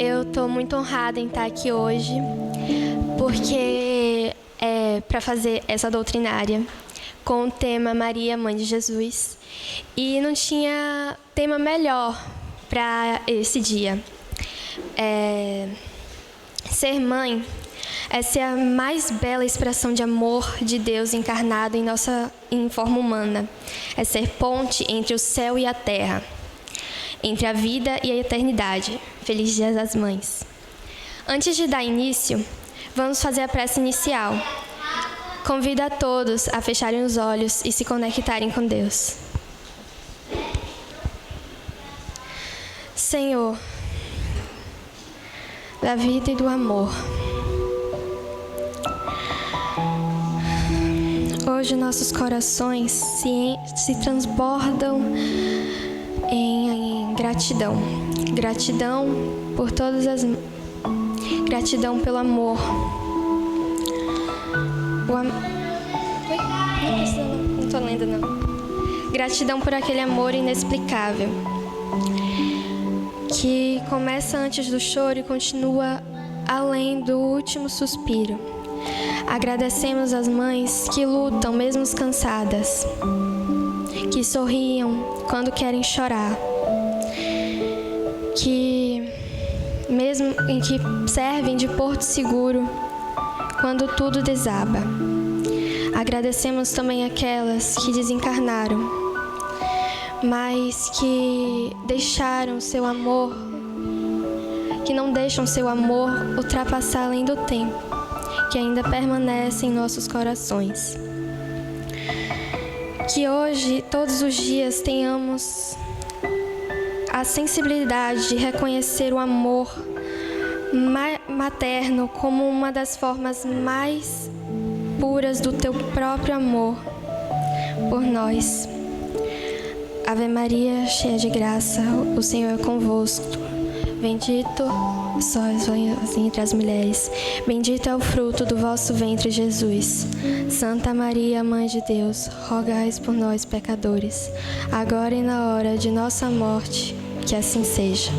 Eu estou muito honrada em estar aqui hoje, porque para fazer essa doutrinária com o tema Maria, Mãe de Jesus. E não tinha tema melhor para esse dia. Ser mãe é ser a mais bela expressão de amor de Deus encarnado em forma humana. É ser ponte entre o céu e a terra, entre a vida e a eternidade. Feliz Dia das Mães. Antes de dar início, vamos fazer a prece inicial. Convido a todos a fecharem os olhos e se conectarem com Deus. Senhor, da vida e do amor, hoje nossos corações se transbordam em gratidão. Gratidão por gratidão pelo amor. Não estou lendo, não. Gratidão por aquele amor inexplicável, que começa antes do choro e continua além do último suspiro. Agradecemos às mães que lutam mesmo cansadas, que sorriam quando querem chorar, que servem de porto seguro quando tudo desaba. Agradecemos também aquelas que desencarnaram, mas que deixaram seu amor, que não deixam seu amor ultrapassar além do tempo, que ainda permanece em nossos corações. Que hoje, todos os dias, tenhamos a sensibilidade de reconhecer o amor materno como uma das formas mais puras do teu próprio amor por nós. Ave Maria, cheia de graça, o Senhor é convosco. Bendito sois vós entre as mulheres, bendito é o fruto do vosso ventre, Jesus. Santa Maria, Mãe de Deus, rogai por nós, pecadores, agora e na hora de nossa morte, que assim seja.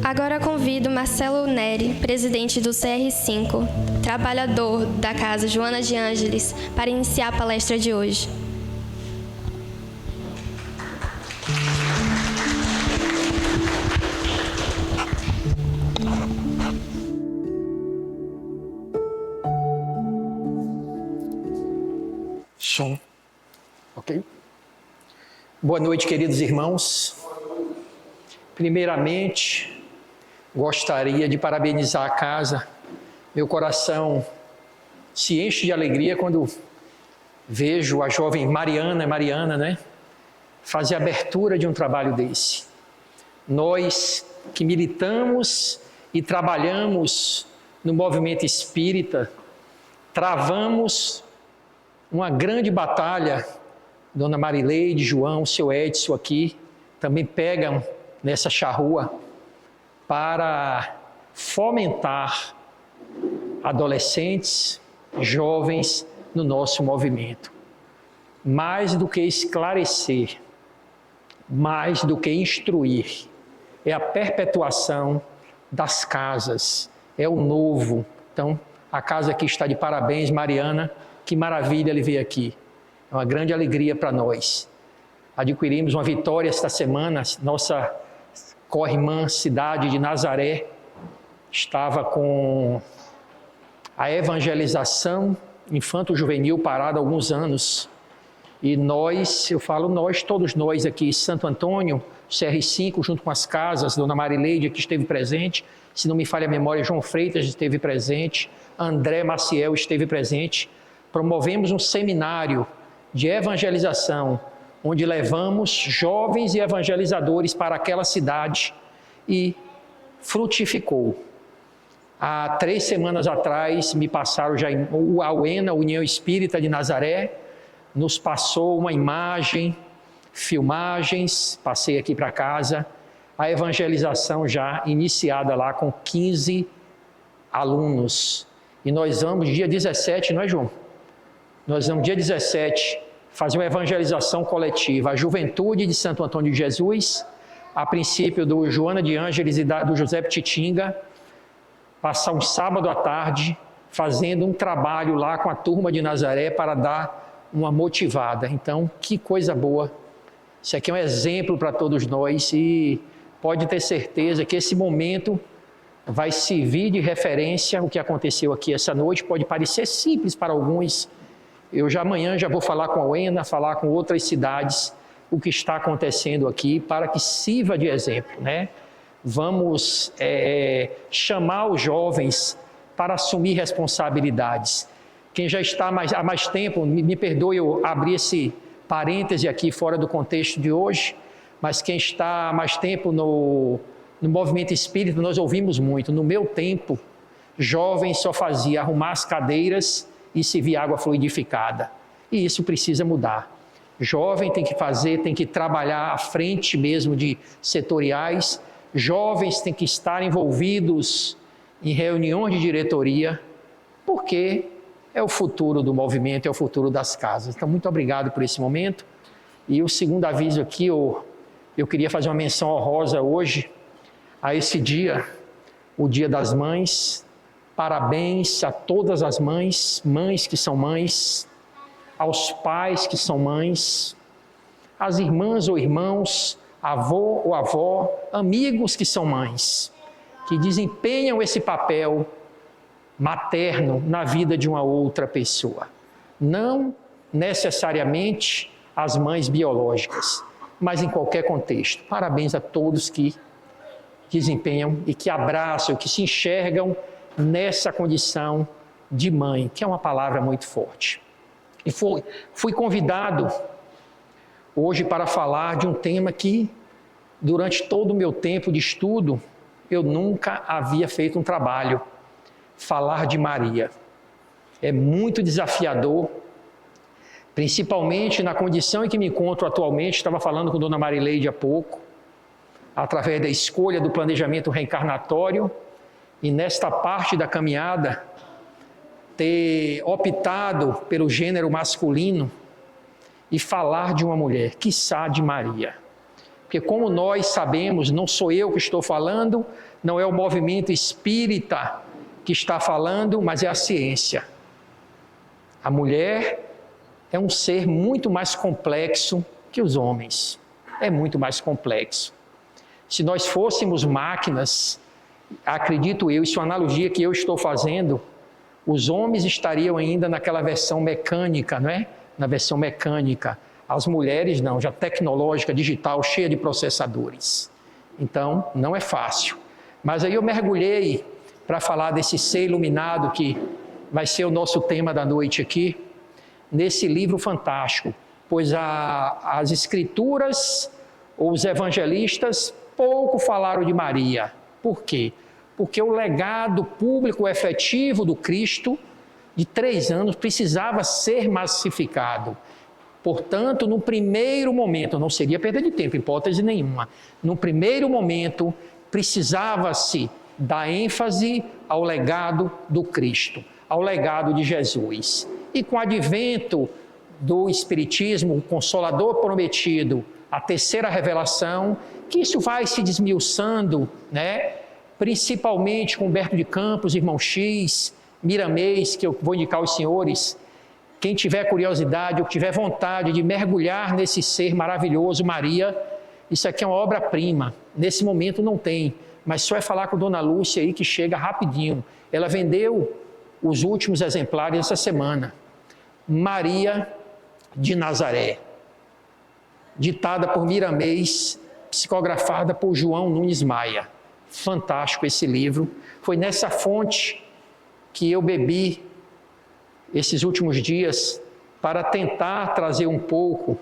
Agora convido Marcelo Neri, presidente do CR5, trabalhador da Casa Joana de Ângeles, para iniciar a palestra de hoje. Som. Ok? Boa noite, queridos irmãos. Primeiramente, gostaria de parabenizar a casa. Meu coração se enche de alegria quando vejo a jovem Mariana, né? Fazer a abertura de um trabalho desse. Nós que militamos e trabalhamos no movimento espírita, travamos uma grande batalha. Dona Marileide, João, seu Edson aqui, também pegam nessa charrua para fomentar adolescentes, jovens no nosso movimento. Mais do que esclarecer, mais do que instruir, é a perpetuação das casas, é o novo. Então, a casa aqui está de parabéns, Mariana, que maravilha ele veio aqui. É uma grande alegria para nós. Adquirimos uma vitória esta semana. Nossa co-irmã cidade de Nazaré estava com a evangelização infanto-juvenil parada há alguns anos. E nós, eu falo nós, todos nós aqui, Santo Antônio, CR5, junto com as casas, Dona Marileide que esteve presente, se não me falha a memória, João Freitas esteve presente, André Maciel esteve presente. Promovemos um seminário de evangelização, onde levamos jovens e evangelizadores para aquela cidade e frutificou. Há 3 semanas atrás, me passaram já a UENA, União Espírita de Nazaré, nos passou uma imagem, filmagens, passei aqui para casa, a evangelização já iniciada lá com 15 alunos. E nós vamos dia 17, não é, João? Nós vamos dia 17 fazer uma evangelização coletiva. A juventude de Santo Antônio de Jesus, a princípio do Joana de Ângeles e do José Pititinga, passar um sábado à tarde fazendo um trabalho lá com a turma de Nazaré para dar uma motivada. Então, que coisa boa. Isso aqui é um exemplo para todos nós e pode ter certeza que esse momento vai servir de referência. O que aconteceu aqui essa noite pode parecer simples para alguns. Eu amanhã já vou falar com a UENA, falar com outras cidades o que está acontecendo aqui para que sirva de exemplo, né? Vamos chamar os jovens para assumir responsabilidades. Quem já está há mais tempo, me perdoe eu abrir esse parêntese aqui fora do contexto de hoje, mas quem está há mais tempo no movimento espírita, nós ouvimos muito. No meu tempo, jovem só fazia arrumar as cadeiras e servir água fluidificada. E isso precisa mudar. Jovem tem que fazer, tem que trabalhar à frente mesmo de setoriais. Jovens têm que estar envolvidos em reuniões de diretoria, porque é o futuro do movimento, é o futuro das casas. Então, muito obrigado por esse momento. E o segundo aviso aqui, eu queria fazer uma menção honrosa hoje a esse dia, o Dia das Mães. Parabéns a todas as mães, mães que são mães, aos pais que são mães, às irmãs ou irmãos, avô ou avó, amigos que são mães, que desempenham esse papel materno na vida de uma outra pessoa. Não necessariamente as mães biológicas, mas em qualquer contexto. Parabéns a todos que desempenham e que abraçam, que se enxergam nessa condição de mãe, que é uma palavra muito forte. E fui convidado hoje para falar de um tema que, durante todo o meu tempo de estudo, eu nunca havia feito um trabalho. Falar de Maria. É muito desafiador, principalmente na condição em que me encontro atualmente. Estava falando com Dona Marileide há pouco, através da escolha do planejamento reencarnatório, e nesta parte da caminhada, ter optado pelo gênero masculino e falar de uma mulher, quiçá de Maria. Porque como nós sabemos, não sou eu que estou falando, não é o movimento espírita que está falando, mas é a ciência. A mulher é um ser muito mais complexo que os homens. É muito mais complexo. Se nós fôssemos máquinas, acredito eu, isso é uma analogia que eu estou fazendo, os homens estariam ainda naquela versão mecânica, não é? Na versão mecânica. As mulheres não, já tecnológica, digital, cheia de processadores. Então, não é fácil. Mas aí eu mergulhei para falar desse ser iluminado que vai ser o nosso tema da noite aqui, nesse livro fantástico, pois as escrituras ou os evangelistas pouco falaram de Maria. Por quê? Porque o legado público efetivo do Cristo, de 3 anos, precisava ser massificado. Portanto, no primeiro momento, não seria perda de tempo, hipótese nenhuma, no primeiro momento, precisava-se dar ênfase ao legado do Cristo, ao legado de Jesus. E com o advento do Espiritismo, o Consolador prometido, a terceira revelação, que isso vai se desmiuçando, né? Principalmente com Humberto de Campos, Irmão X, Miramês, que eu vou indicar aos senhores. Quem tiver curiosidade ou tiver vontade de mergulhar nesse ser maravilhoso, Maria, isso aqui é uma obra-prima. Nesse momento não tem, mas só é falar com Dona Lúcia aí que chega rapidinho. Ela vendeu os últimos exemplares essa semana. Maria de Nazaré, ditada por Miramês, psicografada por João Nunes Maia. Fantástico esse livro. Foi nessa fonte que eu bebi esses últimos dias para tentar trazer um pouco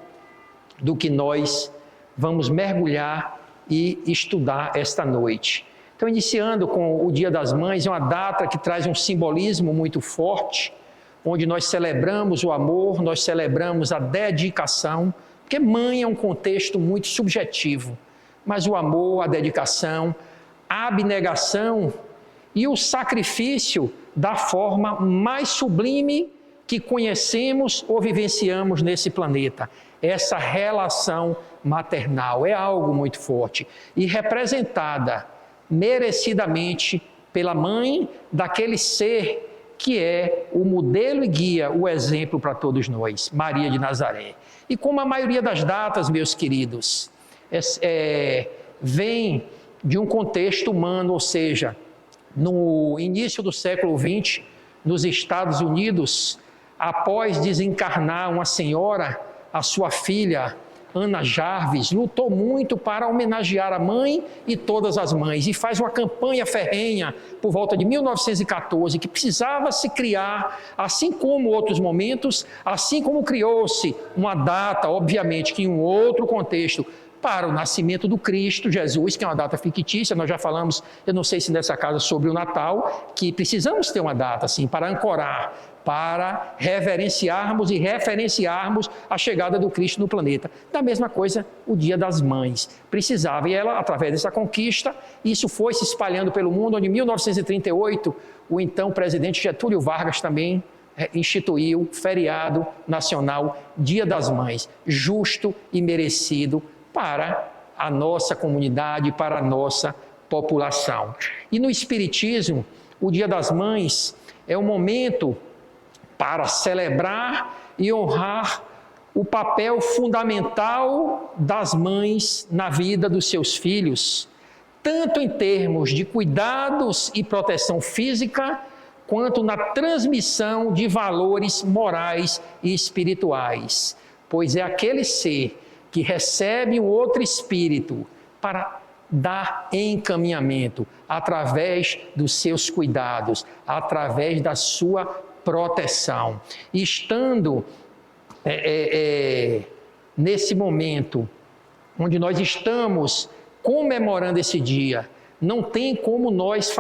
do que nós vamos mergulhar e estudar esta noite. Então, iniciando com o Dia das Mães, é uma data que traz um simbolismo muito forte, onde nós celebramos o amor, nós celebramos a dedicação, porque mãe é um contexto muito subjetivo, mas o amor, a dedicação, a abnegação e o sacrifício da forma mais sublime que conhecemos ou vivenciamos nesse planeta. Essa relação maternal é algo muito forte e representada merecidamente pela mãe daquele ser que é o modelo e guia, o exemplo para todos nós, Maria de Nazaré. E como a maioria das datas, meus queridos, vem de um contexto humano, ou seja, no início do século XX, nos Estados Unidos, após desencarnar uma senhora, a sua filha, Ana Jarvis, lutou muito para homenagear a mãe e todas as mães e faz uma campanha ferrenha por volta de 1914 que precisava se criar, assim como outros momentos, assim como criou-se uma data, obviamente que em um outro contexto, para o nascimento do Cristo Jesus, que é uma data fictícia. Nós já falamos, eu não sei se nessa casa, sobre o Natal, que precisamos ter uma data assim para ancorar, para reverenciarmos e referenciarmos a chegada do Cristo no planeta. Da mesma coisa, o Dia das Mães. Precisava, e ela, através dessa conquista, isso foi se espalhando pelo mundo, onde em 1938, o então presidente Getúlio Vargas também instituiu feriado nacional, Dia das Mães, justo e merecido para a nossa comunidade, para a nossa população. E no Espiritismo, o Dia das Mães é um momento para celebrar e honrar o papel fundamental das mães na vida dos seus filhos, tanto em termos de cuidados e proteção física, quanto na transmissão de valores morais e espirituais, pois é aquele ser que recebe um outro espírito para dar encaminhamento através dos seus cuidados, através da sua proteção. E estando nesse momento onde nós estamos comemorando esse dia, não tem como nós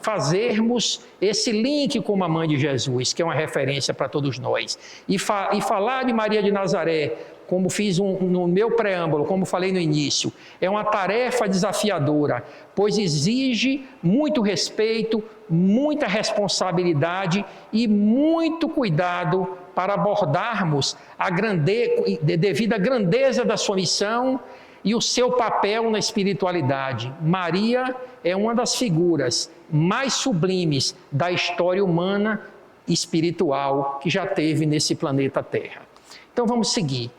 fazermos esse link com a mãe de Jesus, que é uma referência para todos nós. E falar de Maria de Nazaré, como fiz no meu preâmbulo, como falei no início, é uma tarefa desafiadora, pois exige muito respeito, muita responsabilidade e muito cuidado para abordarmos devido à grandeza da sua missão e o seu papel na espiritualidade. Maria é uma das figuras mais sublimes da história humana e espiritual que já teve nesse planeta Terra. Então vamos seguir.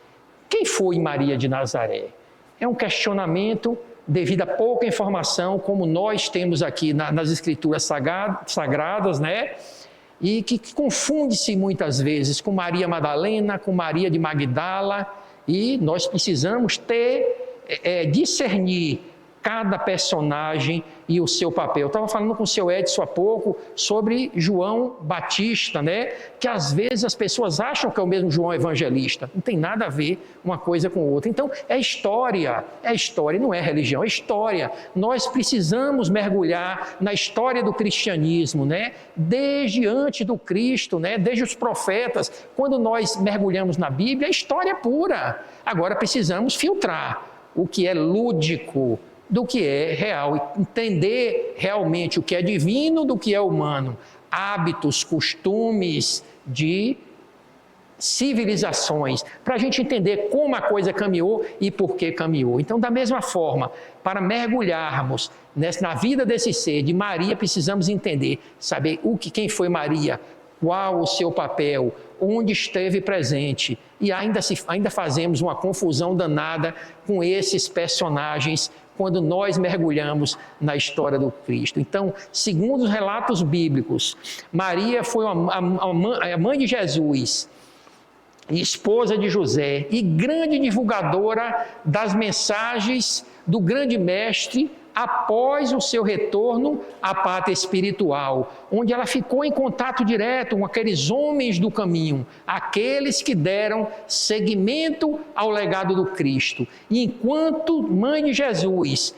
Quem foi Maria de Nazaré? É um questionamento devido a pouca informação, como nós temos aqui nas Escrituras Sagradas, né? E que confunde-se muitas vezes com Maria Madalena, com Maria de Magdala, e nós precisamos discernir cada personagem e o seu papel. Eu estava falando com o seu Edson há pouco sobre João Batista, né? Que às vezes as pessoas acham que é o mesmo João Evangelista. Não tem nada a ver uma coisa com outra. Então, é história, não é religião, é história. Nós precisamos mergulhar na história do cristianismo, né? Desde antes do Cristo, né? Desde os profetas. Quando nós mergulhamos na Bíblia, é história pura. Agora precisamos filtrar o que é lúdico do que é real, entender realmente o que é divino do que é humano, hábitos, costumes de civilizações, para a gente entender como a coisa caminhou e por que caminhou. Então, da mesma forma, para mergulharmos na vida desse ser, de Maria, precisamos entender, saber quem foi Maria, qual o seu papel, onde esteve presente, e ainda fazemos uma confusão danada com esses personagens quando nós mergulhamos na história do Cristo. Então, segundo os relatos bíblicos, Maria foi a mãe de Jesus, esposa de José e grande divulgadora das mensagens do grande mestre após o seu retorno à pátria espiritual, onde ela ficou em contato direto com aqueles homens do caminho, aqueles que deram seguimento ao legado do Cristo. E enquanto mãe de Jesus,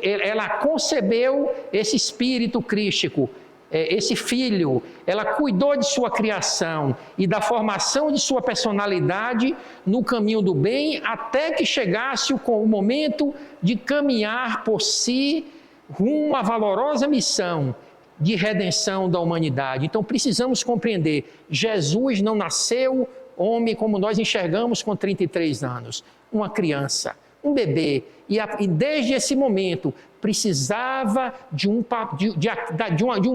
ela concebeu esse espírito crístico, esse filho, ela cuidou de sua criação e da formação de sua personalidade no caminho do bem, até que chegasse o momento de caminhar por si rumo à valorosa missão de redenção da humanidade. Então precisamos compreender, Jesus não nasceu homem como nós enxergamos com 33 anos, uma criança, um bebê, e desde esse momento precisava de um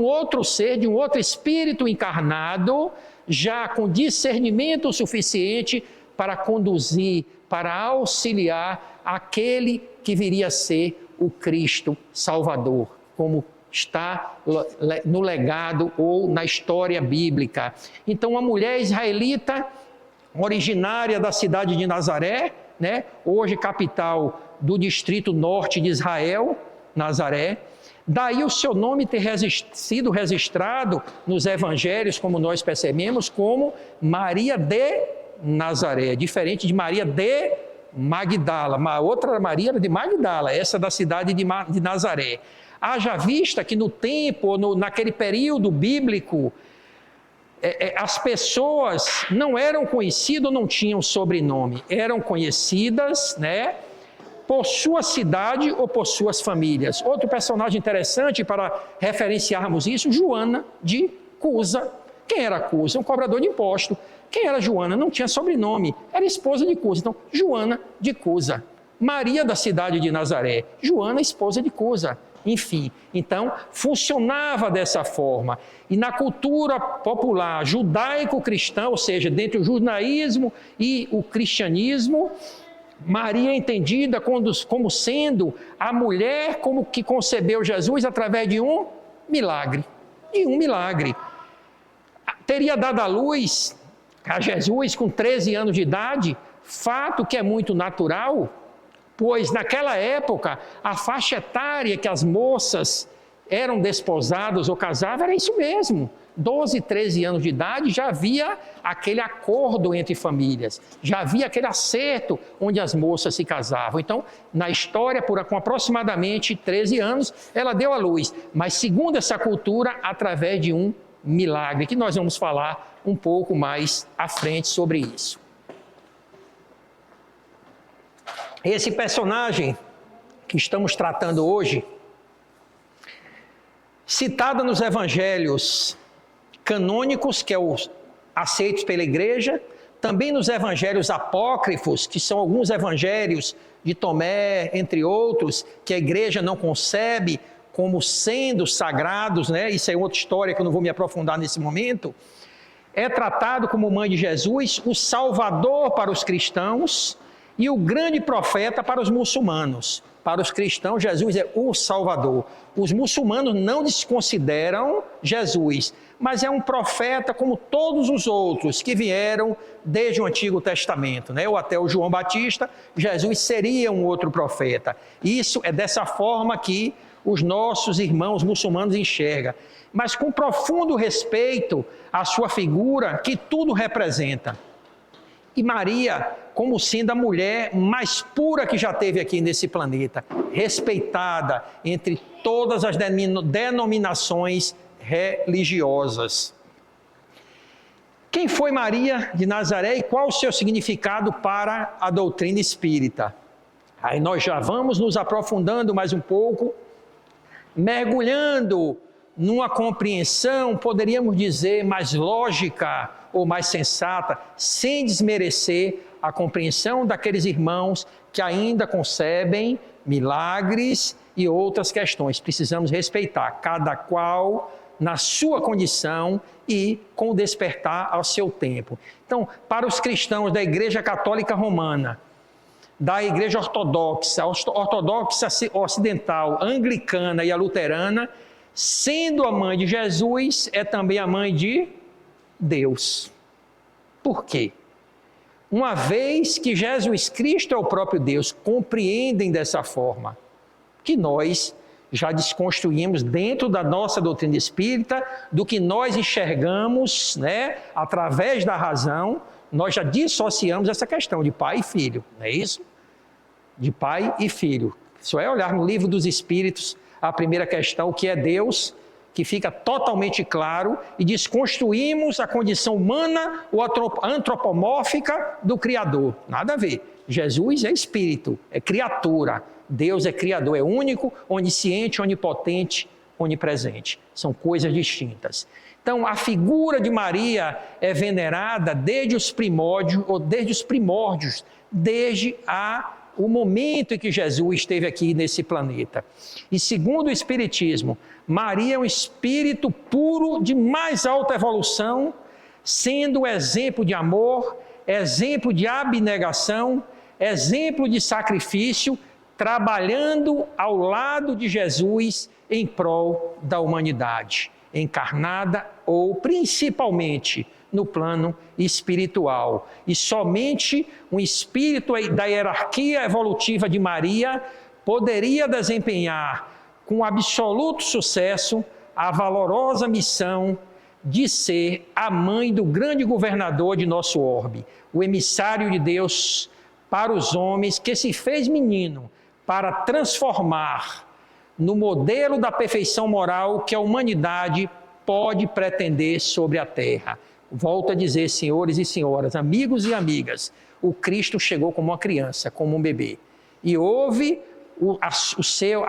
outro ser, de um outro espírito encarnado, já com discernimento suficiente para conduzir, para auxiliar aquele que viria a ser o Cristo Salvador, como está no legado ou na história bíblica. Então, a mulher israelita, originária da cidade de Nazaré, né, hoje capital do distrito norte de Israel, Nazaré, daí o seu nome ter sido registrado nos evangelhos, como nós percebemos, como Maria de Nazaré, diferente de Maria de Magdala. A outra Maria era de Magdala, essa da cidade de Nazaré. Haja vista que no tempo, naquele período bíblico, as pessoas não eram conhecidas ou não tinham sobrenome, eram conhecidas, né, por sua cidade ou por suas famílias. Outro personagem interessante para referenciarmos isso, Joana de Cusa. Quem era Cusa? Um cobrador de imposto. Quem era Joana? Não tinha sobrenome, era esposa de Cusa. Então, Joana de Cusa. Maria da cidade de Nazaré. Joana, esposa de Cusa. Enfim, então, funcionava dessa forma. E na cultura popular judaico-cristã, ou seja, dentre o judaísmo e o cristianismo, Maria é entendida como sendo a mulher como que concebeu Jesus através de um milagre. Teria dado à luz a Jesus com 13 anos de idade, fato que é muito natural, pois naquela época a faixa etária que as moças eram desposadas ou casavam era isso mesmo. 12, 13 anos de idade já havia aquele acordo entre famílias, já havia aquele acerto onde as moças se casavam. Então, na história, com aproximadamente 13 anos, ela deu à luz, mas segundo essa cultura, através de um milagre, que nós vamos falar um pouco mais à frente sobre isso. Esse personagem que estamos tratando hoje, citado nos evangelhos canônicos, que é os aceitos pela igreja, também nos evangelhos apócrifos, que são alguns evangelhos de Tomé, entre outros, que a igreja não concebe como sendo sagrados, né? Isso é outra história que eu não vou me aprofundar nesse momento. É tratado como mãe de Jesus, o Salvador para os cristãos e o grande profeta para os muçulmanos. Para os cristãos, Jesus é o Salvador. Os muçulmanos não desconsideram Jesus, mas é um profeta como todos os outros que vieram desde o Antigo Testamento, né? Ou até o João Batista, Jesus seria um outro profeta. Isso é dessa forma que os nossos irmãos muçulmanos enxergam, mas com profundo respeito à sua figura que tudo representa. E Maria, como sendo a mulher mais pura que já teve aqui nesse planeta, respeitada entre todas as denominações religiosas. Quem foi Maria de Nazaré e qual o seu significado para a doutrina espírita? Aí nós já vamos nos aprofundando mais um pouco, mergulhando numa compreensão, poderíamos dizer, mais lógica ou mais sensata, sem desmerecer a compreensão daqueles irmãos que ainda concebem milagres e outras questões. Precisamos respeitar cada qual na sua condição e com o despertar ao seu tempo. Então, para os cristãos da Igreja Católica Romana, da Igreja Ortodoxa Ocidental, Anglicana e a Luterana, sendo a mãe de Jesus, é também a mãe de Deus. Por quê? Uma vez que Jesus Cristo é o próprio Deus, compreendem dessa forma que nós já desconstruímos dentro da nossa doutrina espírita, do que nós enxergamos, né, através da razão, nós já dissociamos essa questão de pai e filho, não é isso? De pai e filho. Só é olhar no Livro dos Espíritos, a primeira questão, o que é Deus, que fica totalmente claro, e desconstruímos a condição humana ou antropomórfica do Criador. Nada a ver. Jesus é espírito, é criatura. Deus é criador, é único, onisciente, onipotente, onipresente. São coisas distintas. Então, a figura de Maria é venerada desde os primórdios, desde o momento em que Jesus esteve aqui nesse planeta. E segundo o Espiritismo, Maria é um espírito puro de mais alta evolução, sendo exemplo de amor, exemplo de abnegação, exemplo de sacrifício, trabalhando ao lado de Jesus em prol da humanidade, encarnada ou principalmente no plano espiritual. E somente um espírito da hierarquia evolutiva de Maria poderia desempenhar com absoluto sucesso a valorosa missão de ser a mãe do grande governador de nosso orbe, o emissário de Deus para os homens, que se fez menino para transformar no modelo da perfeição moral que a humanidade pode pretender sobre a terra. Volto a dizer, senhores e senhoras, amigos e amigas, o Cristo chegou como uma criança, como um bebê, e houve o seu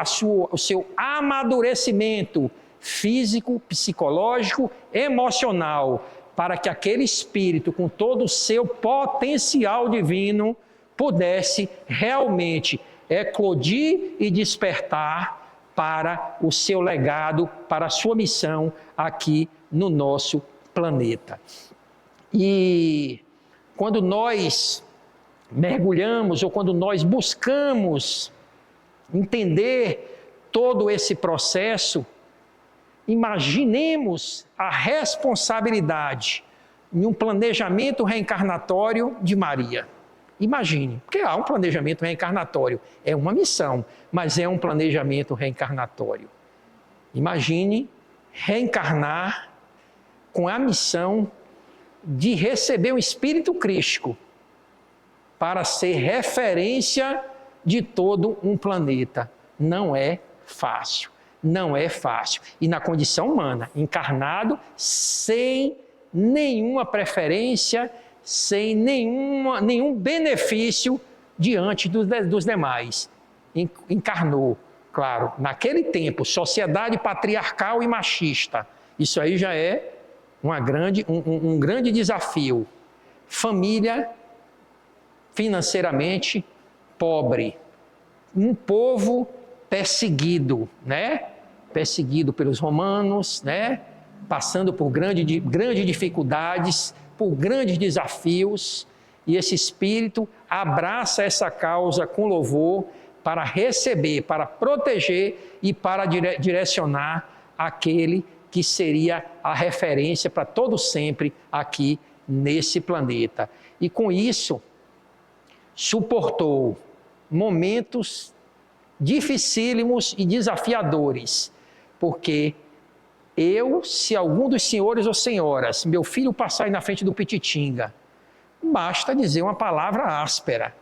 amadurecimento físico, psicológico, emocional, para que aquele espírito, com todo o seu potencial divino, pudesse realmente eclodir e despertar para o seu legado, para a sua missão aqui no nosso planeta. E quando nós mergulhamos, ou quando nós buscamos entender todo esse processo, imaginemos a responsabilidade em um planejamento reencarnatório de Maria. Imagine, porque há um planejamento reencarnatório, é uma missão, mas é um planejamento reencarnatório. Imagine reencarnar com a missão de receber o Espírito Crístico para ser referência de todo um planeta. Não é fácil, não é fácil. E na condição humana, encarnado, sem nenhuma preferência, sem nenhum benefício diante dos demais. Encarnou, claro, naquele tempo, sociedade patriarcal e machista. Isso aí já é um grande desafio. Família financeiramente pobre. Um povo perseguido, né? Perseguido pelos romanos, né? Passando por grandes dificuldades, por grandes desafios, e esse espírito abraça essa causa com louvor para receber, para proteger e para direcionar aquele que seria a referência para todo sempre aqui nesse planeta. E com isso, suportou momentos dificílimos e desafiadores, porque se algum dos senhores ou senhoras, meu filho passar aí na frente do Pititinga, basta dizer uma palavra áspera.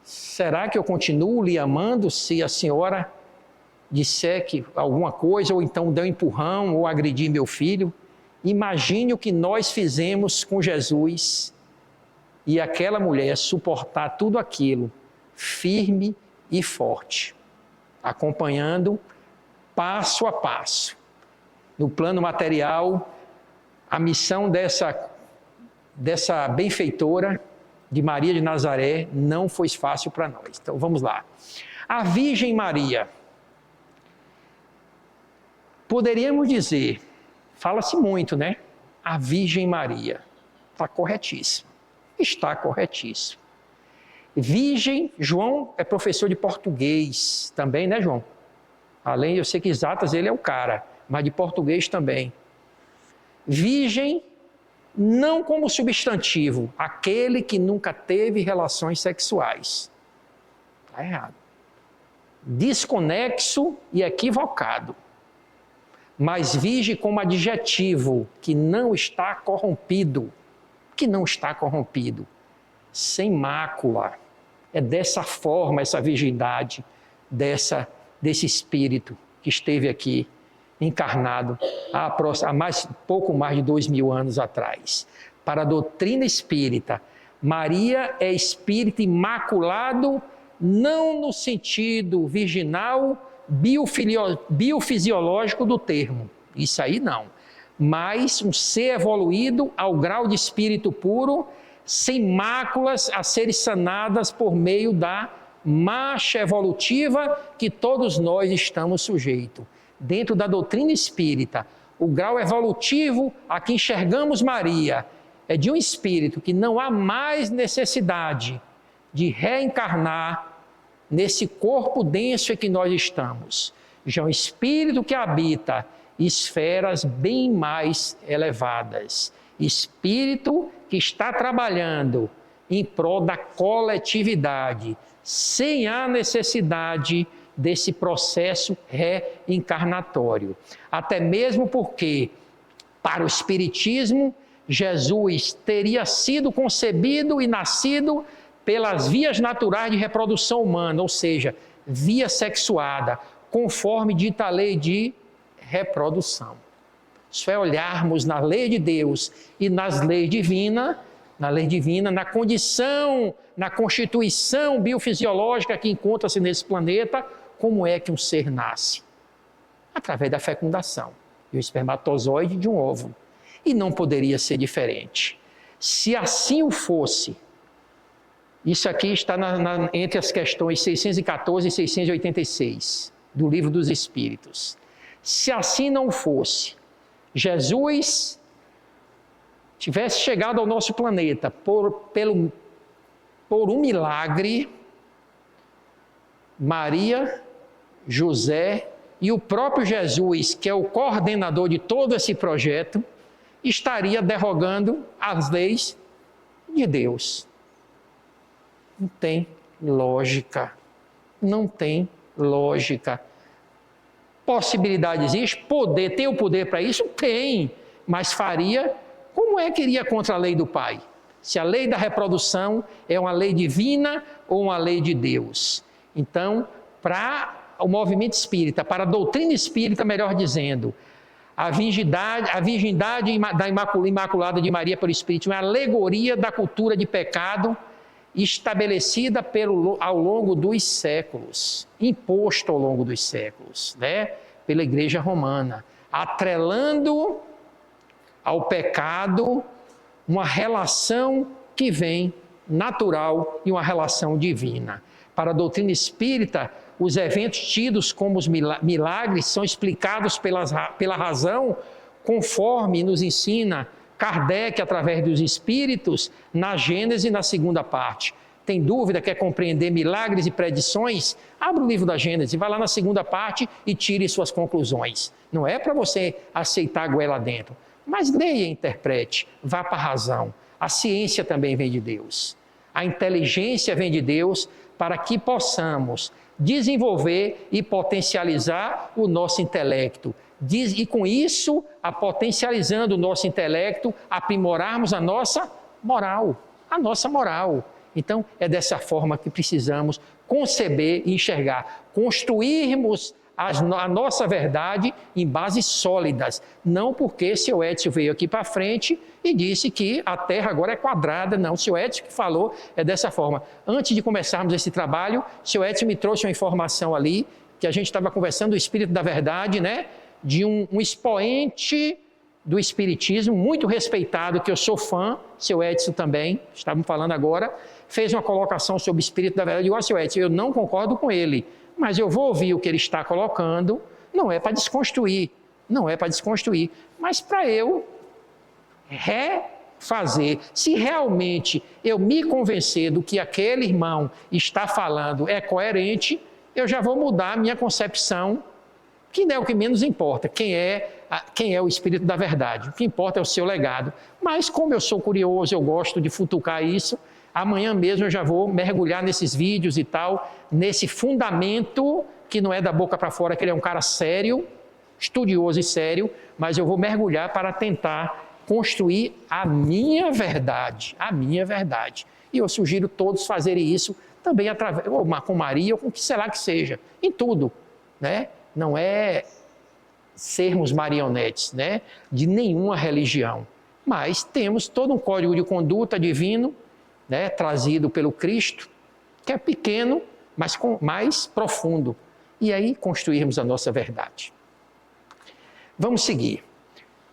Será que eu continuo lhe amando se a senhora disser que alguma coisa, ou então der um empurrão, ou agredir meu filho? Imagine o que nós fizemos com Jesus e aquela mulher suportar tudo aquilo, firme e forte, acompanhando passo a passo. No plano material, a missão dessa benfeitora de Maria de Nazaré não foi fácil para nós. Então vamos lá. A Virgem Maria, poderíamos dizer, fala-se muito, né? A Virgem Maria, está corretíssimo. Está corretíssimo. Virgem, João é professor de português também, né, João? Além, eu sei que exatas ele é o cara, mas de português também. Virgem, não como substantivo, aquele que nunca teve relações sexuais. Está errado. Desconexo e equivocado. Mas virgem como adjetivo, que não está corrompido. Que não está corrompido. Sem mácula. É dessa forma essa virgindade, desse espírito que esteve aqui encarnado há pouco mais de 2000 anos atrás. Para a doutrina espírita, Maria é espírito imaculado, não no sentido virginal biofisiológico do termo. Isso aí não. Mas um ser evoluído ao grau de espírito puro, sem máculas a serem sanadas por meio da marcha evolutiva que todos nós estamos sujeitos. Dentro da doutrina espírita, o grau evolutivo a que enxergamos Maria é de um espírito que não há mais necessidade de reencarnar nesse corpo denso em que nós estamos. Já é um espírito que habita esferas bem mais elevadas. Espírito que está trabalhando em prol da coletividade, sem a necessidade desse processo reencarnatório. Até mesmo porque, para o Espiritismo, Jesus teria sido concebido e nascido pelas vias naturais de reprodução humana, ou seja, via sexuada, conforme dita a lei de reprodução. Isso é olharmos na lei de Deus e nas leis divinas, na condição, na constituição biofisiológica que encontra-se nesse planeta, como é que um ser nasce? Através da fecundação, de um espermatozoide de um óvulo. E não poderia ser diferente. Se assim o fosse, isso aqui está entre as questões 614 e 686 do Livro dos Espíritos. Se assim não fosse, Jesus tivesse chegado ao nosso planeta por um milagre, Maria, José e o próprio Jesus, que é o coordenador de todo esse projeto, estaria derrogando as leis de Deus. Não tem lógica. Não tem lógica. Possibilidade existe? Poder, tem o poder para isso? Tem, mas faria, como é que iria contra a lei do Pai? Se a lei da reprodução é uma lei divina ou uma lei de Deus. Então, para o movimento espírita, para a doutrina espírita, melhor dizendo, a virgindade da Imaculada de Maria pelo Espírito é uma alegoria da cultura de pecado estabelecida ao longo dos séculos, imposto ao longo dos séculos, né? Pela Igreja Romana, atrelando ao pecado uma relação que vem natural e uma relação divina. Para a doutrina espírita, os eventos tidos como os milagres são explicados pela razão, conforme nos ensina Kardec, através dos Espíritos, na Gênese, na segunda parte. Tem dúvida, quer compreender milagres e predições? Abra o livro da Gênese, vai lá na segunda parte e tire suas conclusões. Não é para você aceitar a goela dentro, mas leia e interprete, vá para a razão. A ciência também vem de Deus. A inteligência vem de Deus para que possamos desenvolver e potencializar o nosso intelecto. E com isso, potencializando o nosso intelecto, aprimorarmos a nossa moral. A nossa moral. Então, é dessa forma que precisamos conceber e enxergar. Construirmos a nossa verdade em bases sólidas. Não porque seu Edson veio aqui para frente e disse que a Terra agora é quadrada. Não, o seu Edson que falou é dessa forma. Antes de começarmos esse trabalho, o seu Edson me trouxe uma informação ali, que a gente estava conversando do Espírito da Verdade, né? De um expoente do Espiritismo, muito respeitado, que eu sou fã, seu Edson também, estávamos falando agora, fez uma colocação sobre o Espírito da Verdade. Eu digo, seu Edson, eu não concordo com ele, mas eu vou ouvir o que ele está colocando, não é para desconstruir, mas para eu refazer. Se realmente eu me convencer do que aquele irmão está falando é coerente, eu já vou mudar a minha concepção, que não é o que menos importa, quem é o Espírito da Verdade. O que importa é o seu legado. Mas como eu sou curioso, eu gosto de futucar isso, amanhã mesmo eu já vou mergulhar nesses vídeos e tal, nesse fundamento que não é da boca para fora, que ele é um cara sério, estudioso e sério, mas eu vou mergulhar para tentar construir a minha verdade. E eu sugiro todos fazerem isso também através, ou com Maria, ou com o que será que seja, em tudo, né? Não é sermos marionetes, né, de nenhuma religião, mas temos todo um código de conduta divino, né, trazido pelo Cristo, que é pequeno, mas mais profundo. e aí construirmos a nossa verdade. Vamos seguir.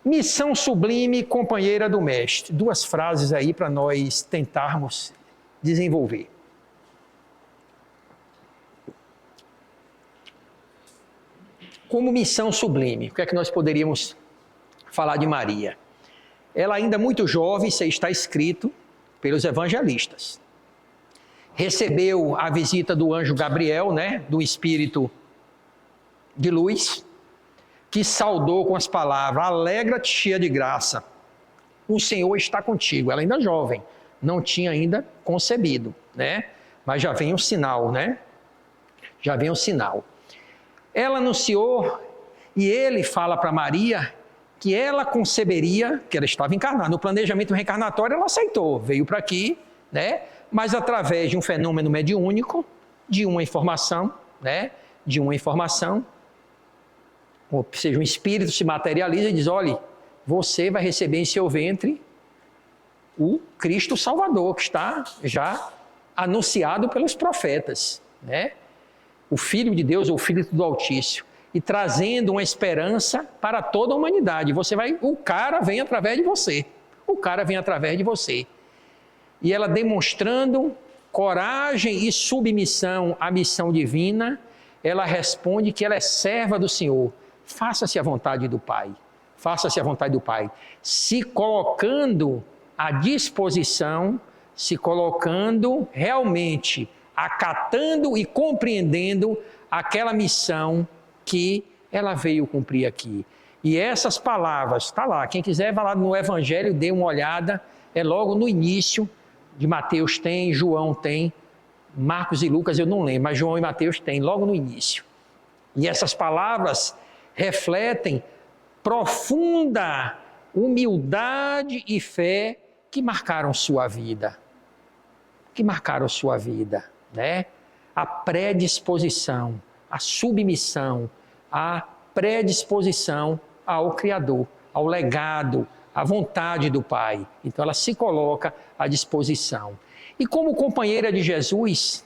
Missão sublime, companheira do Mestre. 2 frases aí para nós tentarmos desenvolver. Como missão sublime, o que é que nós poderíamos falar de Maria? Ela ainda muito jovem, isso está escrito pelos evangelistas. Recebeu a visita do anjo Gabriel, do espírito de luz, que saudou com as palavras: alegra-te, cheia de graça, o Senhor está contigo. Ela ainda jovem, não tinha ainda concebido, mas já vem um sinal, Já vem um sinal. Ela anunciou, e ele fala para Maria que ela conceberia, que ela estava encarnada. No planejamento reencarnatório ela aceitou, veio para aqui, mas através de um fenômeno mediúnico, de uma informação, ou seja, um espírito se materializa e diz: olhe, você vai receber em seu ventre o Cristo Salvador, que está já anunciado pelos profetas, o Filho de Deus, ou o Filho do Altíssimo, e trazendo uma esperança para toda a humanidade. O cara vem através de você, E ela, demonstrando coragem e submissão à missão divina, ela responde que ela é serva do Senhor. Faça-se a vontade do Pai. Se colocando à disposição, realmente acatando e compreendendo aquela missão que ela veio cumprir aqui. E essas palavras, está lá, quem quiser vai lá no Evangelho, dê uma olhada, é logo no início, de Mateus tem, João tem, Marcos e Lucas eu não lembro, mas João e Mateus tem, logo no início. E essas palavras refletem profunda humildade e fé que marcaram sua vida. A predisposição, a submissão, a predisposição ao Criador, ao legado, à vontade do Pai. Então ela se coloca à disposição. E como companheira de Jesus,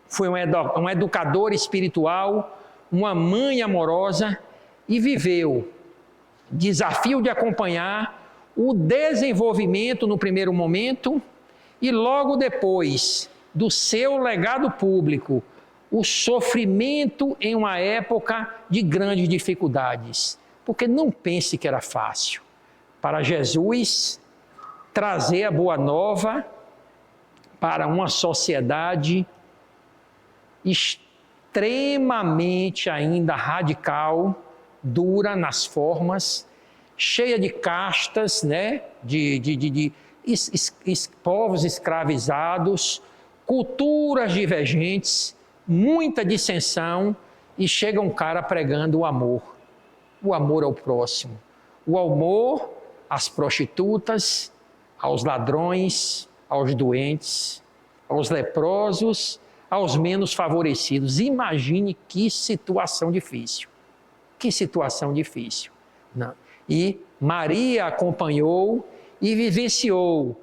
foi uma educadora espiritual, uma mãe amorosa, e viveu desafio de acompanhar o desenvolvimento no primeiro momento e logo depois do seu legado público, o sofrimento em uma época de grandes dificuldades. Porque não pense que era fácil para Jesus trazer a boa nova para uma sociedade extremamente ainda radical, dura nas formas, cheia de castas, de povos escravizados, culturas divergentes, muita dissensão, e chega um cara pregando o amor ao próximo, o amor às prostitutas, aos ladrões, aos doentes, aos leprosos, aos menos favorecidos. Imagine que situação difícil. Não. E Maria acompanhou e vivenciou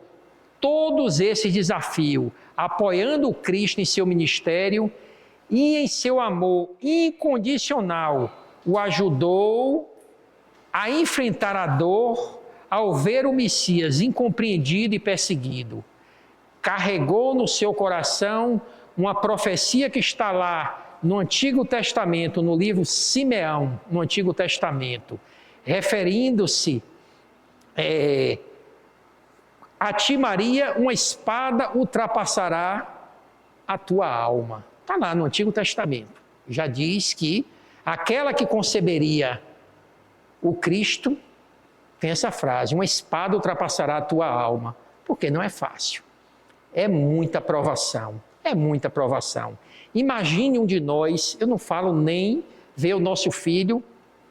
todos esses desafios, apoiando o Cristo em seu ministério e em seu amor incondicional, o ajudou a enfrentar a dor ao ver o Messias incompreendido e perseguido. Carregou no seu coração uma profecia que está lá no Antigo Testamento, no livro Simeão, no Antigo Testamento, referindo-se a ti, Maria, uma espada ultrapassará a tua alma. Está lá no Antigo Testamento. Já diz que aquela que conceberia o Cristo, tem essa frase: uma espada ultrapassará a tua alma. Porque não é fácil. É muita provação. Imagine um de nós, eu não falo nem ver o nosso filho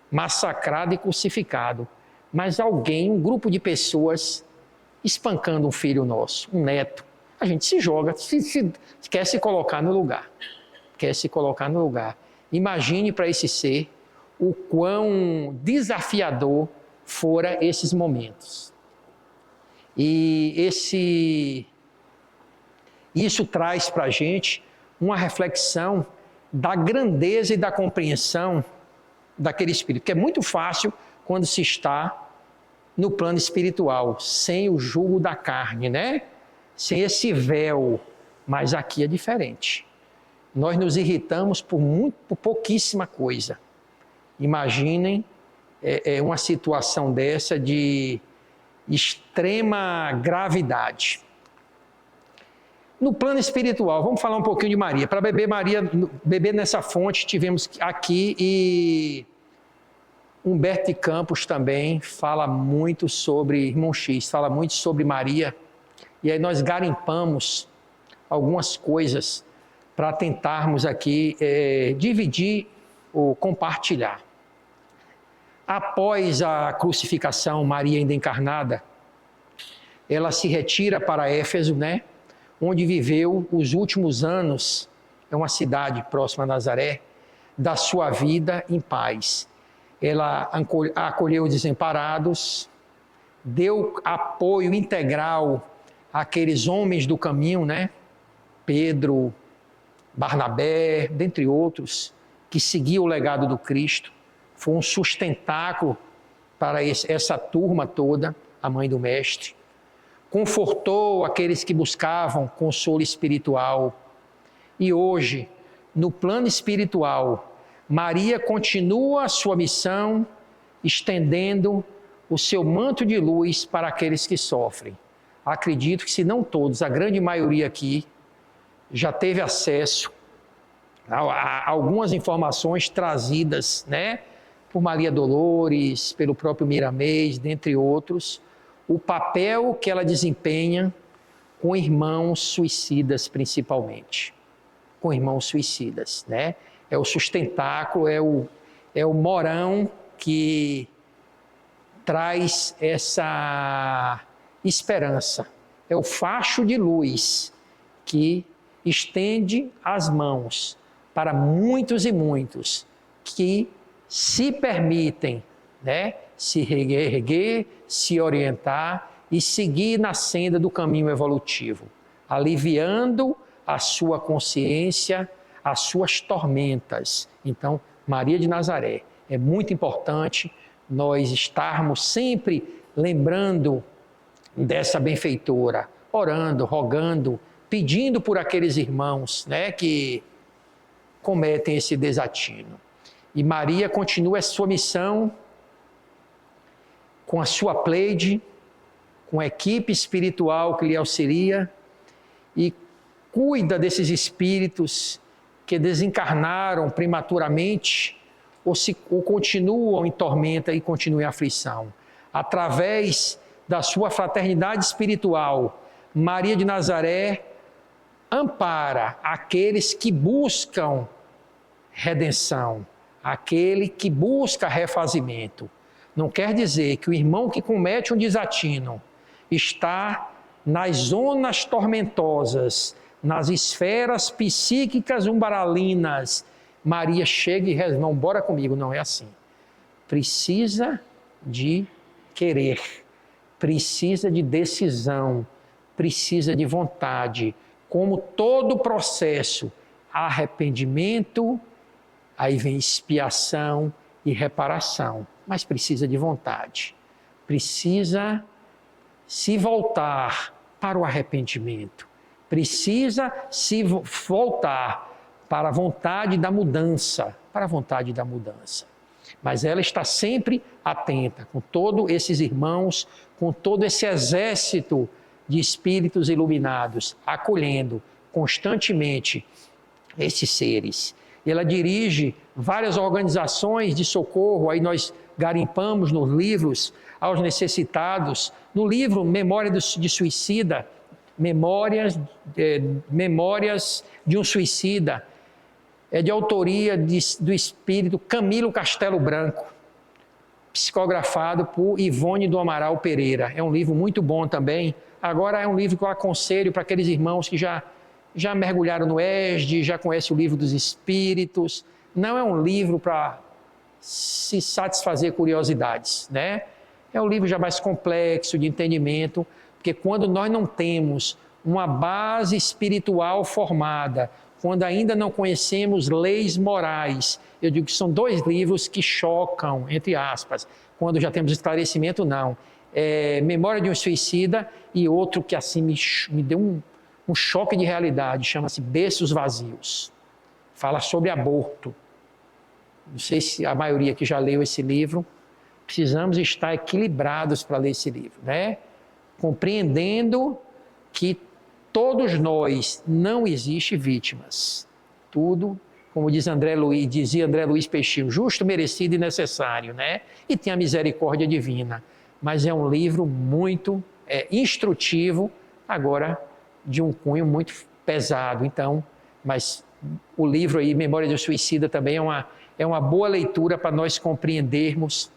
massacrado e crucificado, mas alguém, um grupo de pessoas espancando um filho nosso, um neto. A gente se joga, quer se colocar no lugar. Imagine para esse ser o quão desafiador fora esses momentos. E isso traz para a gente uma reflexão da grandeza e da compreensão daquele espírito, que é muito fácil quando se está no plano espiritual, sem o jugo da carne, né? Sem esse véu, mas aqui é diferente. Nós nos irritamos por pouquíssima coisa. Imaginem uma situação dessa de extrema gravidade. No plano espiritual, vamos falar um pouquinho de Maria. Para beber nessa fonte, tivemos aqui, e Humberto de Campos também fala muito sobre, irmão X, fala muito sobre Maria, e aí nós garimpamos algumas coisas para tentarmos aqui dividir ou compartilhar. Após a crucificação, Maria ainda encarnada, ela se retira para Éfeso, né? Onde viveu os últimos anos, é uma cidade próxima a Nazaré, da sua vida em paz. Ela acolheu desamparados, deu apoio integral àqueles homens do caminho, né? Pedro, Barnabé, dentre outros, que seguiam o legado do Cristo. Foi um sustentáculo para essa turma toda, a mãe do Mestre. Confortou aqueles que buscavam consolo espiritual. E hoje, no plano espiritual, Maria continua a sua missão, estendendo o seu manto de luz para aqueles que sofrem. Acredito que, se não todos, a grande maioria aqui já teve acesso a algumas informações trazidas, né, por Maria Dolores, pelo próprio Miramês, dentre outros, o papel que ela desempenha com irmãos suicidas, principalmente. Com irmãos suicidas, né? É o sustentáculo, é o morão que traz essa esperança. É o facho de luz que estende as mãos para muitos e muitos que se permitem, né, se reerguer, se orientar e seguir na senda do caminho evolutivo, aliviando a sua consciência, as suas tormentas. Então, Maria de Nazaré, é muito importante nós estarmos sempre lembrando dessa benfeitora, orando, rogando, pedindo por aqueles irmãos, né, que cometem esse desatino. E Maria continua a sua missão com a sua pleide, com a equipe espiritual que lhe auxilia e cuida desses espíritos que desencarnaram prematuramente ou continuam em tormenta e continuam em aflição. Através da sua fraternidade espiritual, Maria de Nazaré ampara aqueles que buscam redenção, aquele que busca refazimento. Não quer dizer que o irmão que comete um desatino está nas zonas tormentosas, nas esferas psíquicas umbralinas. Maria chega e reza, não, bora comigo. Não é assim. Precisa de querer, precisa de decisão, precisa de vontade. Como todo processo, arrependimento, aí vem expiação e reparação. Mas precisa de vontade. Precisa se voltar para o arrependimento. Precisa se voltar para a vontade da mudança. Para a vontade da mudança. Mas ela está sempre atenta, com todos esses irmãos, com todo esse exército de espíritos iluminados, acolhendo constantemente esses seres. Ela dirige várias organizações de socorro, aí nós garimpamos nos livros aos necessitados, no livro Memória de Suicida, Memórias de um Suicida, é de autoria do espírito Camilo Castelo Branco, psicografado por Ivone do Amaral Pereira. É um livro muito bom também. Agora é um livro que eu aconselho para aqueles irmãos que já mergulharam no ESD, já conhecem o livro dos espíritos. Não é um livro para se satisfazer curiosidades, né? É um livro já mais complexo de entendimento, porque quando nós não temos uma base espiritual formada, quando ainda não conhecemos leis morais. Eu digo que são dois livros que chocam, entre aspas, quando já temos esclarecimento, não. Memória de um Suicida e outro que assim me deu um choque de realidade, chama-se Berços Vazios. Fala sobre aborto. Não sei se a maioria aqui já leu esse livro. Precisamos estar equilibrados para ler esse livro, né? Compreendendo que todos nós não existem vítimas. Tudo, como dizia André Luiz Peixinho, justo, merecido e necessário, né? E tem a misericórdia divina. Mas é um livro muito instrutivo, agora de um cunho muito pesado. Então, mas o livro aí, Memória do Suicida, também é uma boa leitura para nós compreendermos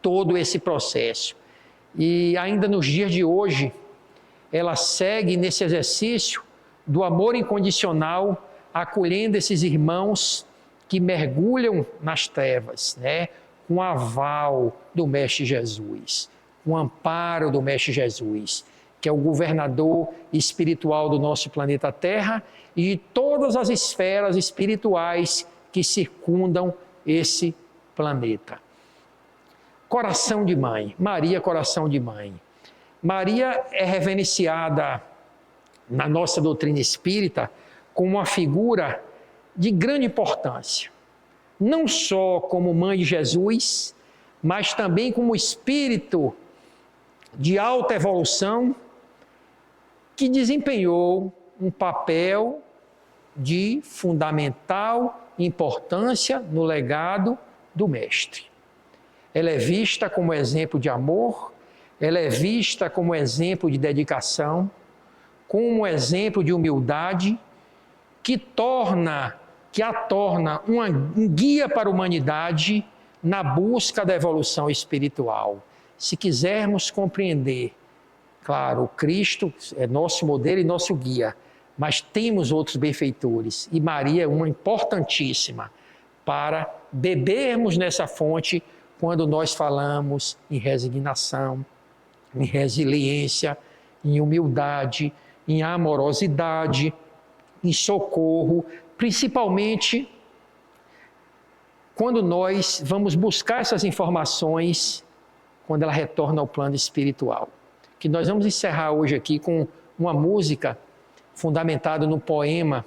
todo esse processo. E ainda nos dias de hoje, ela segue nesse exercício do amor incondicional, acolhendo esses irmãos que mergulham nas trevas, né? Com o aval do Mestre Jesus, com o amparo do Mestre Jesus, que é o governador espiritual do nosso planeta Terra e de todas as esferas espirituais que circundam esse planeta. Coração de mãe, Maria, coração de mãe. Maria é reverenciada na nossa doutrina espírita como uma figura de grande importância, não só como mãe de Jesus, mas também como espírito de alta evolução que desempenhou um papel de fundamental importância no legado do Mestre. Ela é vista como exemplo de amor, ela é vista como exemplo de dedicação, como exemplo de humildade, que a torna um guia para a humanidade na busca da evolução espiritual. Se quisermos compreender, claro, o Cristo é nosso modelo e nosso guia, mas temos outros benfeitores, e Maria é uma importantíssima para bebermos nessa fonte quando nós falamos em resignação, em resiliência, em humildade, em amorosidade, em socorro, principalmente quando nós vamos buscar essas informações quando ela retorna ao plano espiritual. Que nós vamos encerrar hoje aqui com uma música fundamentada no poema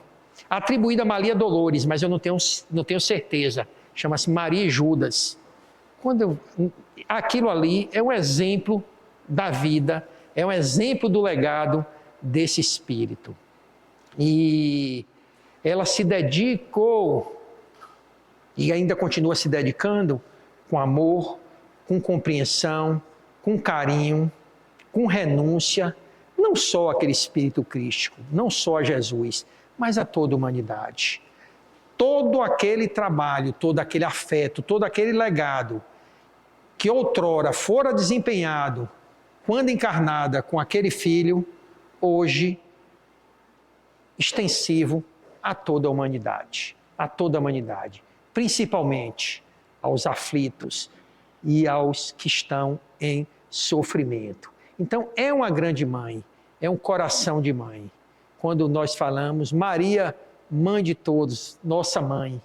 atribuída a Maria Dolores, mas eu não tenho certeza. Chama-se Maria e Judas. Aquilo ali é um exemplo da vida, é um exemplo do legado desse espírito. E ela se dedicou, e ainda continua se dedicando, com amor, com compreensão, com carinho, com renúncia, não só àquele espírito crístico, não só a Jesus, mas a toda a humanidade. Todo aquele trabalho, todo aquele afeto, todo aquele legado que outrora fora desempenhado quando encarnada com aquele filho, hoje extensivo a toda a humanidade, principalmente aos aflitos e aos que estão em sofrimento. Então, é uma grande mãe, é um coração de mãe. Quando nós falamos, Maria, mãe de todos, nossa mãe,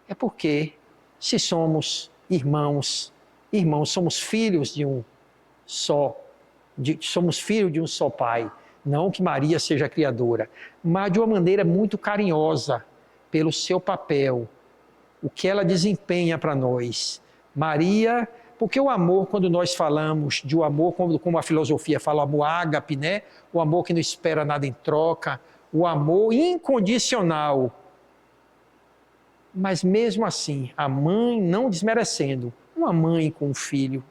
é porque se somos irmãos, somos filhos de um só, somos filhos de um só Pai. Não que Maria seja criadora, mas de uma maneira muito carinhosa, pelo seu papel, o que ela desempenha para nós. Maria, porque o amor, quando nós falamos de um amor, como a filosofia fala, o amor ágape, né? O amor que não espera nada em troca, o amor incondicional. Mas mesmo assim, a mãe, não desmerecendo, uma mãe com um filho,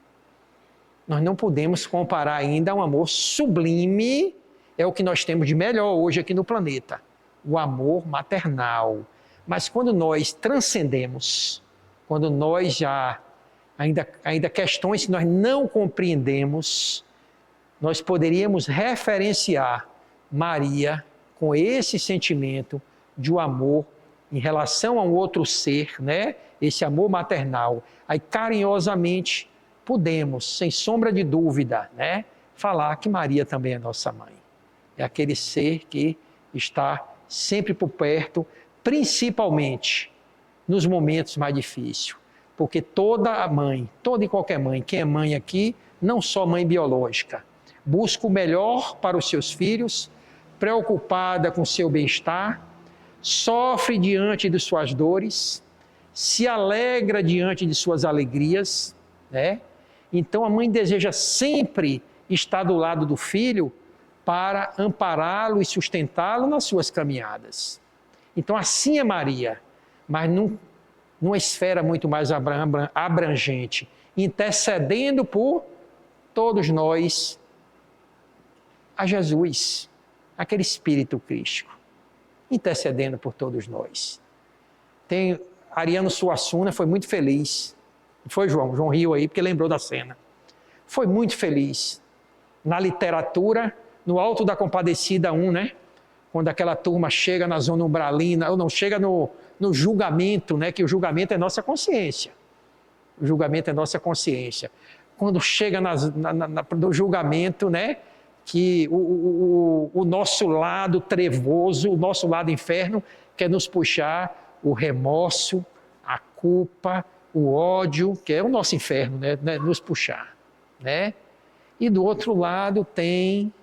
nós não podemos comparar ainda a um amor sublime, é o que nós temos de melhor hoje aqui no planeta, o amor maternal. Mas quando nós transcendemos, quando nós já, ainda questões que nós não compreendemos, nós poderíamos referenciar Maria com esse sentimento de um amor em relação a um outro ser, né? Esse amor maternal. Aí carinhosamente podemos, sem sombra de dúvida, né? Falar que Maria também é nossa mãe. É aquele ser que está sempre por perto, principalmente nos momentos mais difíceis. Porque toda mãe, toda e qualquer mãe, quem é mãe aqui, não só mãe biológica, busca o melhor para os seus filhos, preocupada com seu bem-estar, sofre diante de suas dores, se alegra diante de suas alegrias, né? Então a mãe deseja sempre estar do lado do filho para ampará-lo e sustentá-lo nas suas caminhadas. Então assim é Maria, mas numa esfera muito mais abrangente, intercedendo por todos nós a Jesus, aquele Espírito Crístico, intercedendo por todos nós. Tem Ariano Suassuna, foi muito feliz. Foi João riu aí porque lembrou da cena. Foi muito feliz na literatura, no Alto da Compadecida 1, né? Quando aquela turma chega na zona umbralina, ou não, chega no julgamento, né? Que o julgamento é nossa consciência. O julgamento é nossa consciência. Quando chega no julgamento, né? Que o nosso lado trevoso, o nosso lado inferno, quer nos puxar o remorso, a culpa, o ódio, que é o nosso inferno, né? Nos puxar, né? E do outro lado tem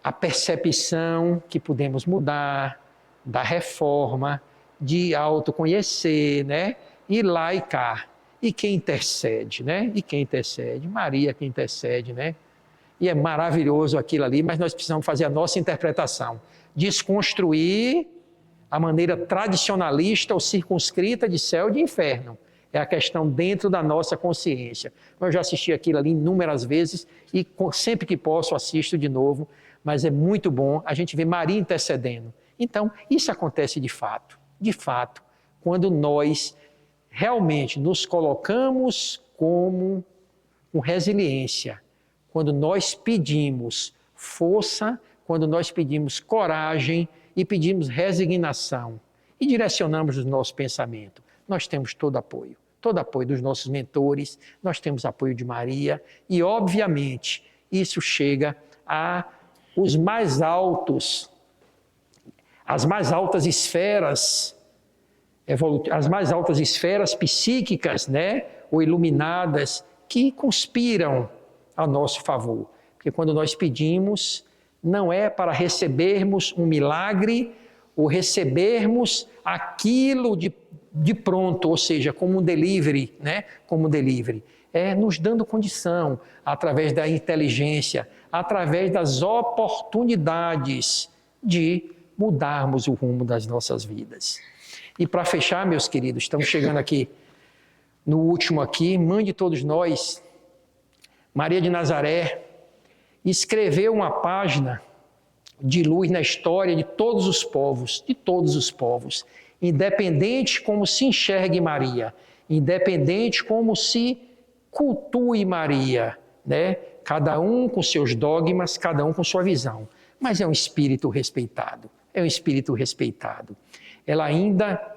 a percepção que podemos mudar, da reforma, de autoconhecer, né? E lá e cá. E quem intercede, né? E quem intercede? Maria que intercede, né? E é maravilhoso aquilo ali, mas nós precisamos fazer a nossa interpretação. Desconstruir a maneira tradicionalista ou circunscrita de céu e de inferno. É a questão dentro da nossa consciência. Eu já assisti aquilo ali inúmeras vezes e sempre que posso assisto de novo, mas é muito bom a gente ver Maria intercedendo. Então, isso acontece de fato, quando nós realmente nos colocamos com resiliência, quando nós pedimos força, quando nós pedimos coragem e pedimos resignação e direcionamos o nosso pensamento. Nós temos todo apoio dos nossos mentores, nós temos apoio de Maria e, obviamente, isso chega as mais altas esferas, as mais altas esferas psíquicas, né, ou iluminadas, que conspiram a nosso favor. Porque quando nós pedimos, não é para recebermos um milagre ou recebermos aquilo de pronto, ou seja, como um delivery, né? Como um delivery. É nos dando condição, através da inteligência, através das oportunidades de mudarmos o rumo das nossas vidas. E para fechar, meus queridos, estamos chegando aqui no último aqui, mãe de todos nós, Maria de Nazaré, escreveu uma página de luz na história de todos os povos, independente como se enxergue Maria, independente como se cultue Maria, né? Cada um com seus dogmas, cada um com sua visão, mas é um espírito respeitado, Ela ainda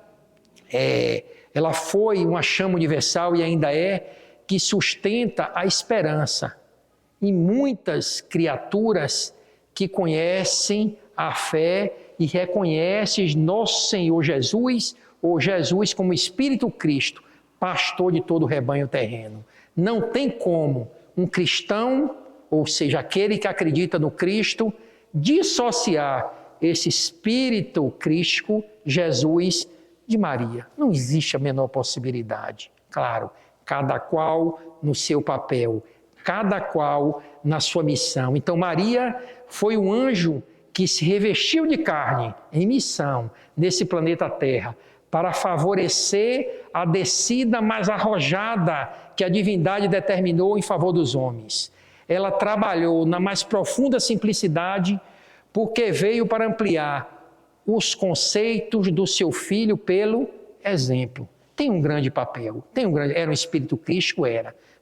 ela foi uma chama universal e ainda é, que sustenta a esperança em muitas criaturas que conhecem a fé e reconhecem nosso Senhor Jesus, ou Jesus como Espírito Cristo, pastor de todo o rebanho terreno. Não tem como um cristão, ou seja, aquele que acredita no Cristo, dissociar esse Espírito Crístico, Jesus, de Maria. Não existe a menor possibilidade. Claro, cada qual no seu papel, cada qual na sua missão. Então Maria foi um anjo que se revestiu de carne em missão nesse planeta Terra para favorecer a descida mais arrojada que a divindade determinou em favor dos homens. Ela trabalhou na mais profunda simplicidade porque veio para ampliar os conceitos do seu filho pelo exemplo. Tem um grande papel, era um espírito crístico,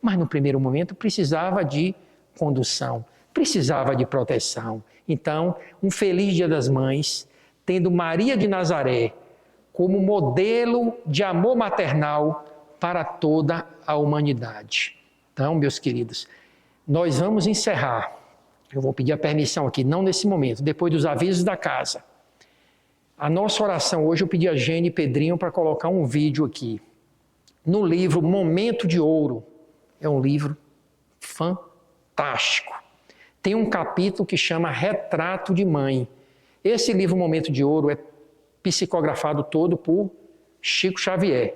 mas no primeiro momento precisava de condução, precisava de proteção. Então, um feliz Dia das Mães, tendo Maria de Nazaré como modelo de amor maternal para toda a humanidade. Então, meus queridos, nós vamos encerrar. Eu vou pedir a permissão aqui, não nesse momento, depois dos avisos da casa. A nossa oração hoje, eu pedi a Gene e Pedrinho para colocar um vídeo aqui. No livro Momento de Ouro, é um livro fantástico. Tem um capítulo que chama Retrato de Mãe. Esse livro Momento de Ouro é psicografado todo por Chico Xavier.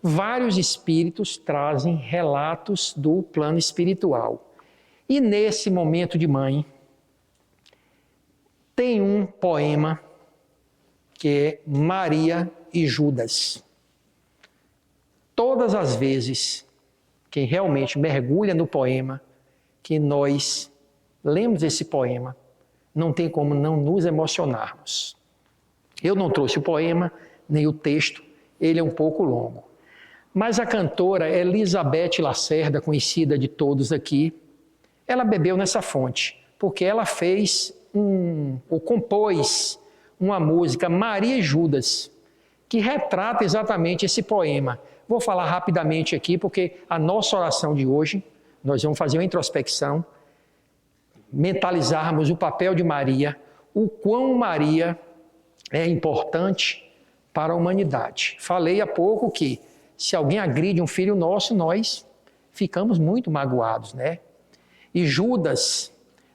Vários espíritos trazem relatos do plano espiritual. E nesse Momento de Mãe, tem um poema que é Maria e Judas. Todas as vezes quem realmente mergulha no poema, que nós lemos esse poema, não tem como não nos emocionarmos. Eu não trouxe o poema, nem o texto, ele é um pouco longo. Mas a cantora Elizabeth Lacerda, conhecida de todos aqui, ela bebeu nessa fonte, porque ela fez ou compôs uma música, Maria e Judas, que retrata exatamente esse poema. Vou falar rapidamente aqui, porque a nossa oração de hoje, nós vamos fazer uma introspecção, mentalizarmos o papel de Maria, o quão Maria é importante para a humanidade. Falei há pouco que se alguém agride um filho nosso, nós ficamos muito magoados, né? E Judas,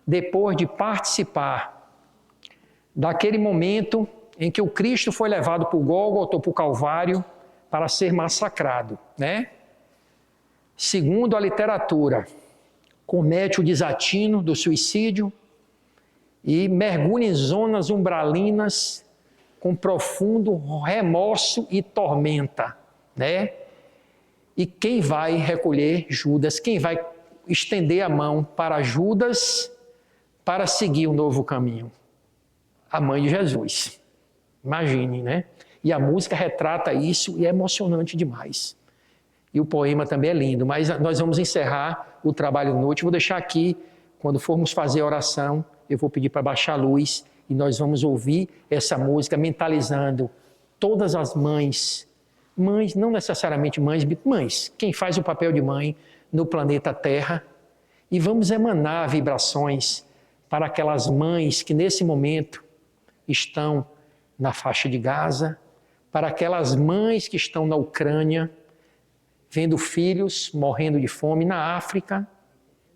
depois de participar daquele momento em que o Cristo foi levado para o Gólgota ou para o Calvário para ser massacrado, né? Segundo a literatura, comete o desatino do suicídio e mergulha em zonas umbralinas com profundo remorso e tormenta, né? E quem vai recolher Judas? Quem vai estender a mão para Judas para seguir o novo caminho? A mãe de Jesus. Imagine, né? E a música retrata isso e é emocionante demais. E o poema também é lindo, mas nós vamos encerrar o trabalho de noite. Vou deixar aqui, quando formos fazer a oração, eu vou pedir para baixar a luz e nós vamos ouvir essa música mentalizando todas as mães, não necessariamente mães, quem faz o papel de mãe no planeta Terra, e vamos emanar vibrações para aquelas mães que nesse momento estão na faixa de Gaza, para aquelas mães que estão na Ucrânia, vendo filhos morrendo de fome na África,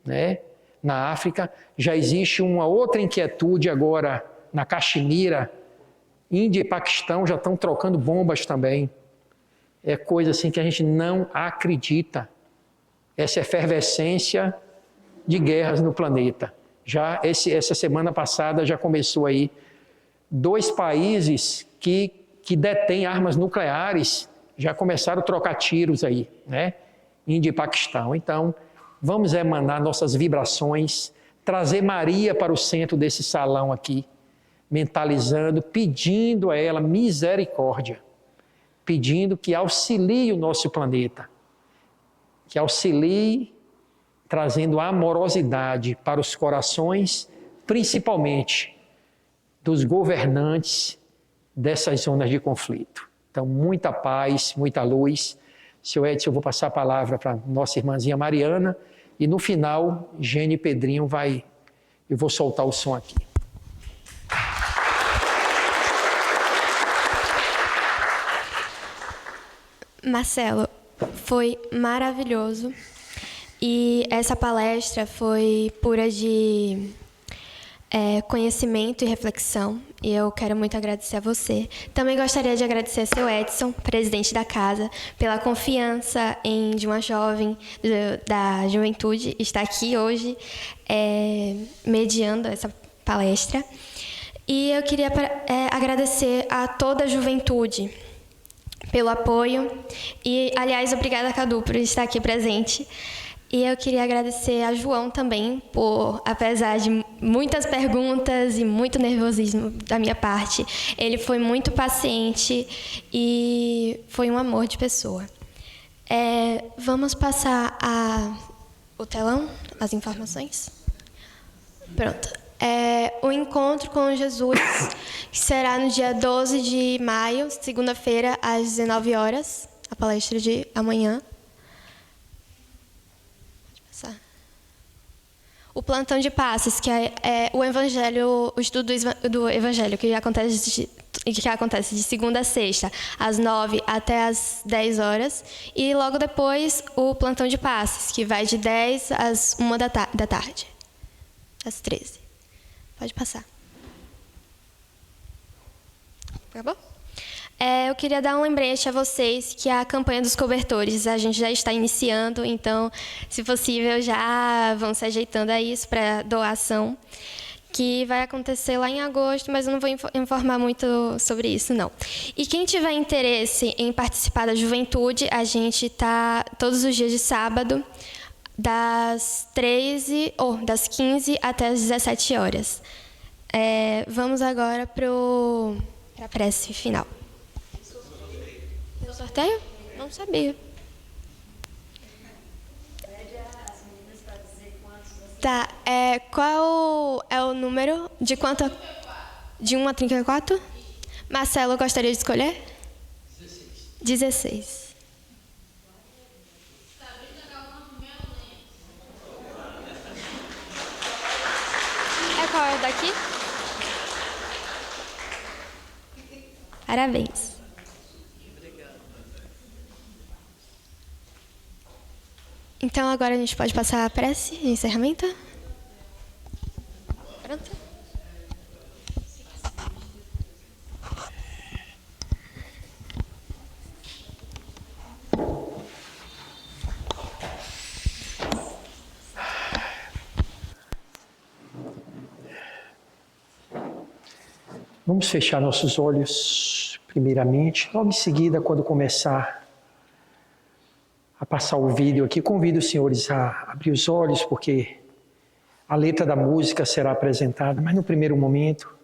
né? Na África já existe uma outra inquietude agora na Caxemira, Índia e Paquistão já estão trocando bombas também. É coisa assim que a gente não acredita. Essa efervescência de guerras no planeta. Já essa semana passada já começou aí 2 países que detêm armas nucleares já começaram a trocar tiros aí, né? Índia e Paquistão. Então, vamos emanar nossas vibrações, trazer Maria para o centro desse salão aqui, mentalizando, pedindo a ela misericórdia, pedindo que auxilie o nosso planeta, que auxilie trazendo amorosidade para os corações, principalmente dos governantes dessas zonas de conflito. Então, muita paz, muita luz. Seu Edson, eu vou passar a palavra para nossa irmãzinha Mariana e no final, Gene e Pedrinho eu vou soltar o som aqui. Marcelo, foi maravilhoso e essa palestra foi pura de conhecimento e reflexão e eu quero muito agradecer a você. Também gostaria de agradecer a seu Edson, presidente da casa, pela confiança de uma jovem da juventude estar aqui hoje mediando essa palestra. E eu queria agradecer a toda a juventude pelo apoio e, aliás, obrigada, Cadu, por estar aqui presente. E eu queria agradecer a João também por, apesar de muitas perguntas e muito nervosismo da minha parte, ele foi muito paciente e foi um amor de pessoa. Vamos passar o telão, as informações? Pronto. O encontro com Jesus será no dia 12 de maio, segunda-feira, às 19 horas, a palestra de amanhã. O plantão de passes, que é o evangelho, o estudo do evangelho, que acontece que acontece de segunda a sexta, às 9 até às 10 horas. E logo depois o plantão de passes, que vai de 10 às 1 da tarde. Às 13. Pode passar. Acabou? Eu queria dar um lembrete a vocês que a campanha dos cobertores a gente já está iniciando, então, se possível, já vão se ajeitando a isso para doação, que vai acontecer lá em agosto, mas eu não vou informar muito sobre isso, não. E quem tiver interesse em participar da juventude, a gente está todos os dias de sábado, das 15 até as 17 horas. Vamos agora para a prece final. Tem sorteio? Não sabia. Tá, qual é o número? De quanto? De 1 a 34? Marcelo, gostaria de escolher? 16. Qual é o daqui? Parabéns. Então agora a gente pode passar a prece de encerramento? Pronto? Vamos fechar nossos olhos, primeiramente. Logo em seguida, quando começar a passar o vídeo aqui, convido os senhores a abrir os olhos, porque a letra da música será apresentada, mas no primeiro momento,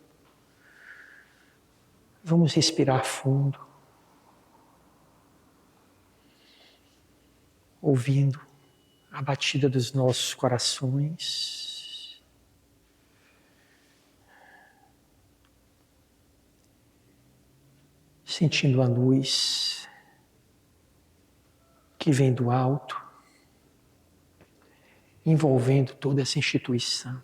vamos respirar fundo, ouvindo a batida dos nossos corações. Sentindo a luz que vem do alto, envolvendo toda essa instituição.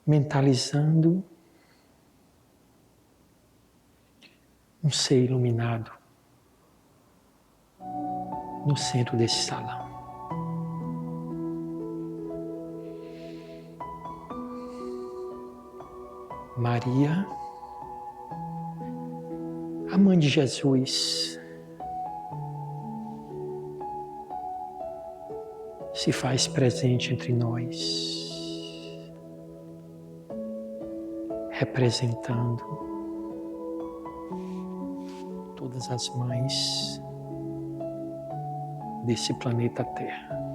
Mentalizando um ser iluminado no centro desse salão. Maria, a mãe de Jesus, se faz presente entre nós, representando todas as mães desse planeta Terra.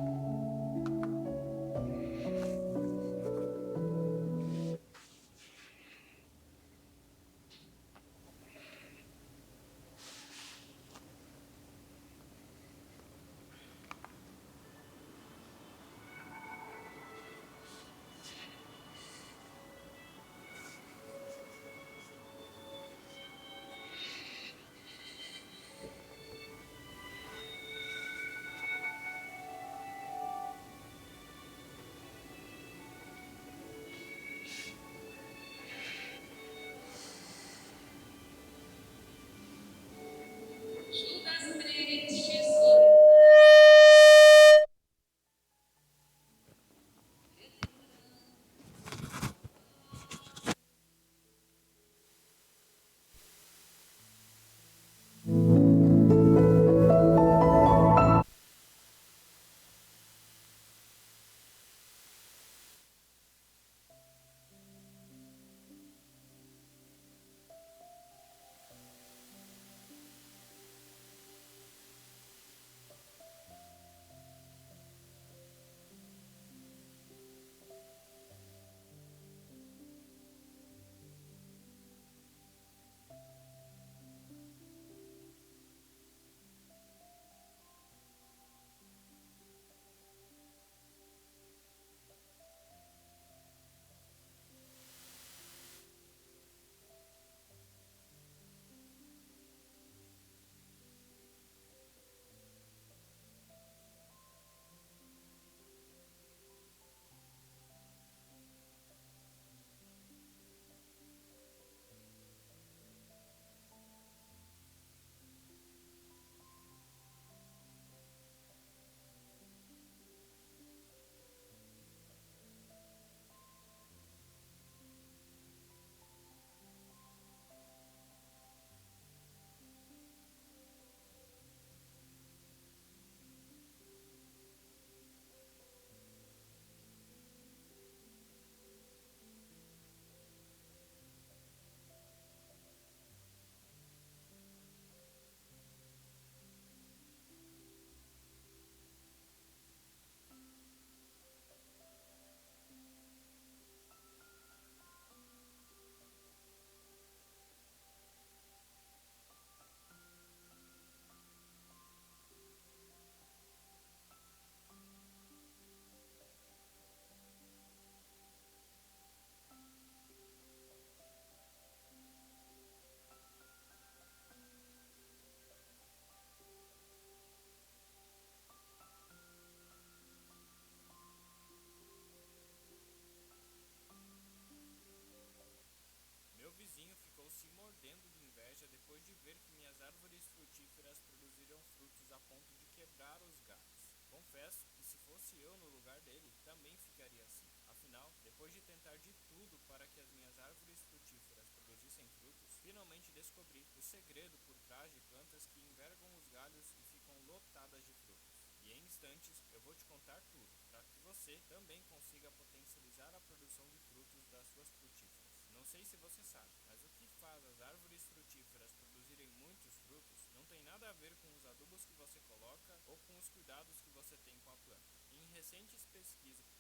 ardendo de inveja depois de ver que minhas árvores frutíferas produziram frutos a ponto de quebrar os galhos. Confesso que se fosse eu no lugar dele, também ficaria assim. Afinal, depois de tentar de tudo para que as minhas árvores frutíferas produzissem frutos, finalmente descobri o segredo por trás de plantas que envergam os galhos e ficam lotadas de frutos. E em instantes eu vou te contar tudo, para que você também consiga potencializar a produção de frutos das suas frutíferas. Não sei se você sabe, mas o que faz as árvores frutíferas produzirem muitos frutos não tem nada a ver com os adubos que você coloca ou com os cuidados que você tem com a planta. Em recentes pesquisas,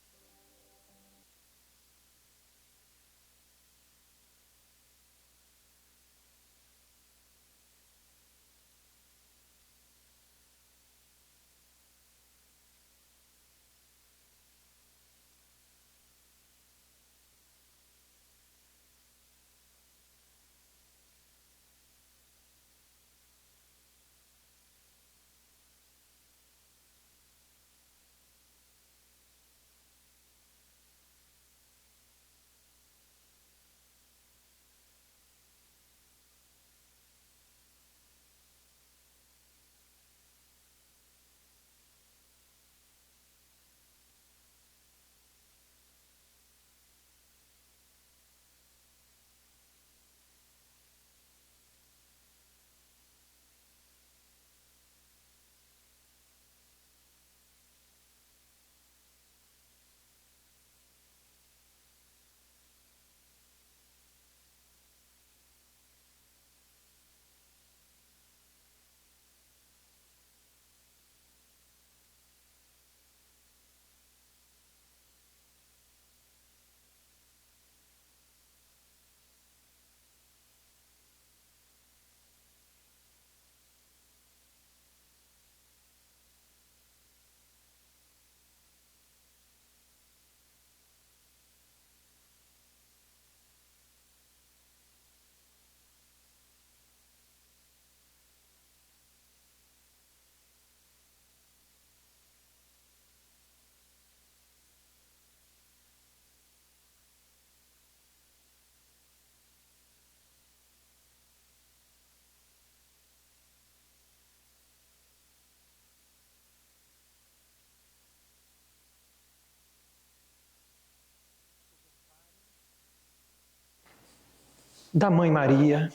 Da Mãe Maria,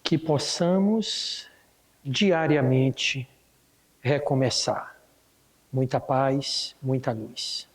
que possamos diariamente recomeçar. Muita paz, muita luz.